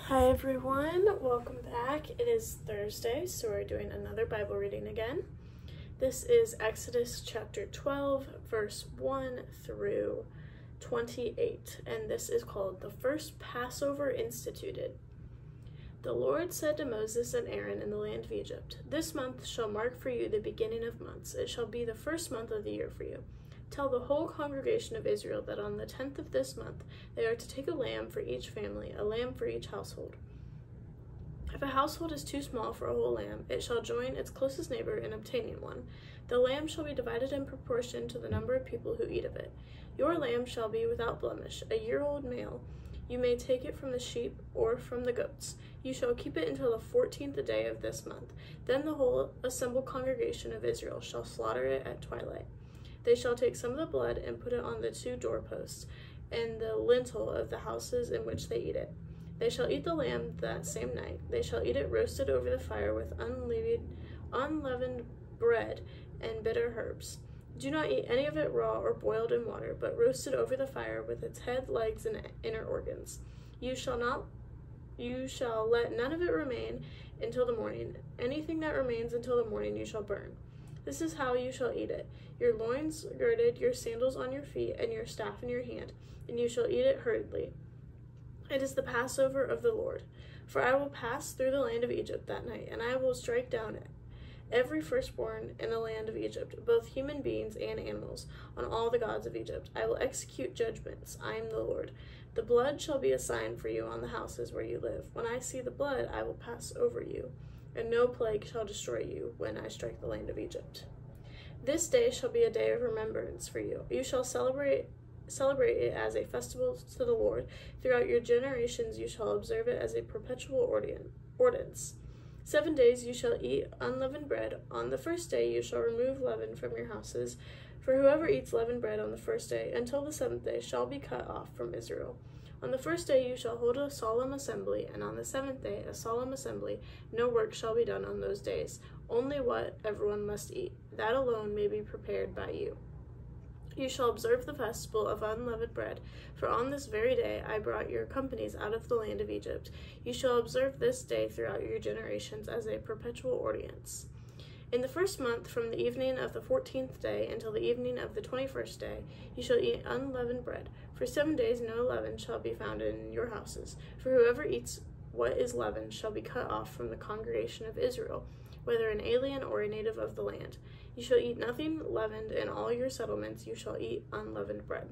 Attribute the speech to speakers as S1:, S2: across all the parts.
S1: Hi everyone, welcome back. It is Thursday, so we're doing another Bible reading again. This is Exodus chapter 12, verse 1 through 28, and this is called the first Passover instituted. The Lord said to Moses and Aaron in the land of Egypt, "This month shall mark for you the beginning of months. It shall be the first month of the year for you. Tell the whole congregation of Israel that on the 10th of this month they are to take a lamb for each family, a lamb for each household. If a household is too small for a whole lamb, it shall join its closest neighbor in obtaining one. The lamb shall be divided in proportion to the number of people who eat of it. Your lamb shall be without blemish, a year-old male. You may take it from the sheep or from the goats. You shall keep it until the 14th day of this month. Then the whole assembled congregation of Israel shall slaughter it at twilight. They shall take some of the blood and put it on the two doorposts and the lintel of the houses in which they eat it. They shall eat the lamb that same night. They shall eat it roasted over the fire with unleavened bread and bitter herbs. Do not eat any of it raw or boiled in water, but roasted over the fire with its head, legs, and inner organs. You shall let none of it remain until the morning. Anything that remains until the morning you shall burn. This is how you shall eat it: your loins girded, your sandals on your feet, and your staff in your hand, and you shall eat it hurriedly. It is the Passover of the Lord. For I will pass through the land of Egypt that night, and I will strike down every firstborn in the land of Egypt, both human beings and animals, on all the gods of Egypt. I will execute judgments. I am the Lord. The blood shall be a sign for you on the houses where you live. When I see the blood, I will pass over you, and no plague shall destroy you when I strike the land of Egypt. This day shall be a day of remembrance for you. You shall celebrate it as a festival to the Lord. Throughout your generations you shall observe it as a perpetual ordinance. 7 days you shall eat unleavened bread. On the first day you shall remove leaven from your houses. For whoever eats leavened bread on the first day until the 7th day shall be cut off from Israel. On the first day you shall hold a solemn assembly, and on the 7th day a solemn assembly. No work shall be done on those days, only what everyone must eat. That alone may be prepared by you. You shall observe the festival of unleavened bread, for on this very day I brought your companies out of the land of Egypt. You shall observe this day throughout your generations as a perpetual ordinance. In the first month, from the evening of the 14th day until the evening of the 21st day, you shall eat unleavened bread. For 7 days no leaven shall be found in your houses, for whoever eats what is leavened shall be cut off from the congregation of Israel, whether an alien or a native of the land. You shall eat nothing leavened in all your settlements. You shall eat unleavened bread.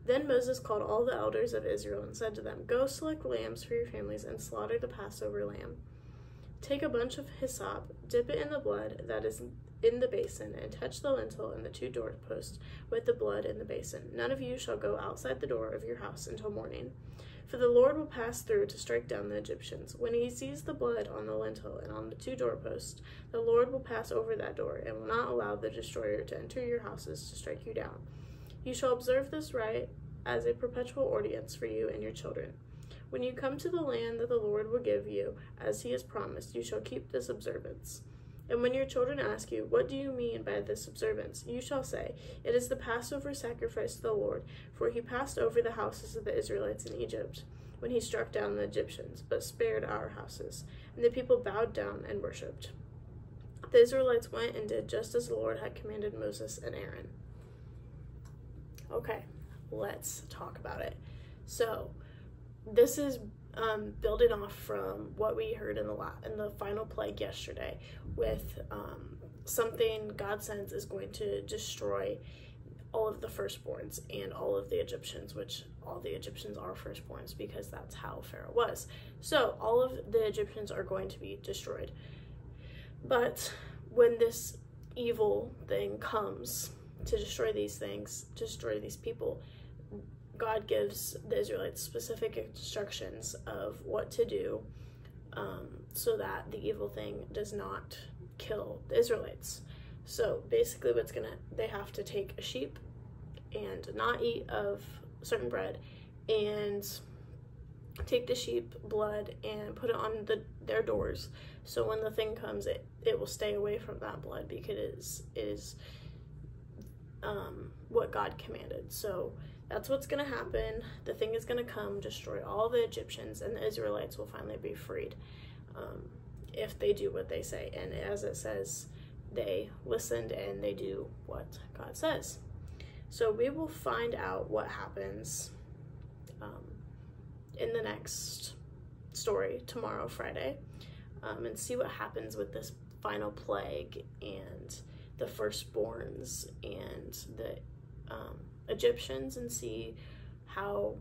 S1: Then Moses called all the elders of Israel and said to them, Go select lambs for your families and slaughter the Passover lamb. Take a bunch of hyssop, dip it in the blood that is in the basin, and touch the lintel and the two doorposts with the blood in the basin. None of you shall go outside the door of your house until morning. For the Lord will pass through to strike down the Egyptians. When he sees the blood on the lintel and on the two doorposts, the Lord will pass over that door and will not allow the destroyer to enter your houses to strike you down. You shall observe this rite as a perpetual ordinance for you and your children. When you come to the land that the Lord will give you, as he has promised, you shall keep this observance. And when your children ask you, What do you mean by this observance? You shall say, It is the Passover sacrifice to the Lord, for he passed over the houses of the Israelites in Egypt, when he struck down the Egyptians, but spared our houses. And the people bowed down and worshipped. The Israelites went and did just as the Lord had commanded Moses and Aaron. Okay, let's talk about it. So, this is building off from what we heard in the final plague yesterday, with something God sends is going to destroy all of the firstborns and all of the Egyptians, which all the Egyptians are firstborns because that's how Pharaoh was. So all of the Egyptians are going to be destroyed. But when this evil thing comes to destroy these things, to destroy these people, God gives the Israelites specific instructions of what to do so that the evil thing does not kill the Israelites. So basically they have to take a sheep and not eat of certain bread, and take the sheep blood and put it on their doors. So when the thing comes, it will stay away from that blood because it is what God commanded. So that's what's going to happen. The thing is going to come, destroy all the Egyptians, and the Israelites will finally be freed if they do what they say. And as it says, they listened and they do what God says. So we will find out what happens in the next story tomorrow, Friday, and see what happens with this final plague and the firstborns and the Egyptians, and see how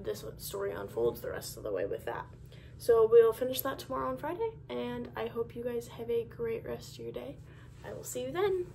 S1: this story unfolds the rest of the way with that. So we'll finish that tomorrow on Friday, and I hope you guys have a great rest of your day. I will see you then.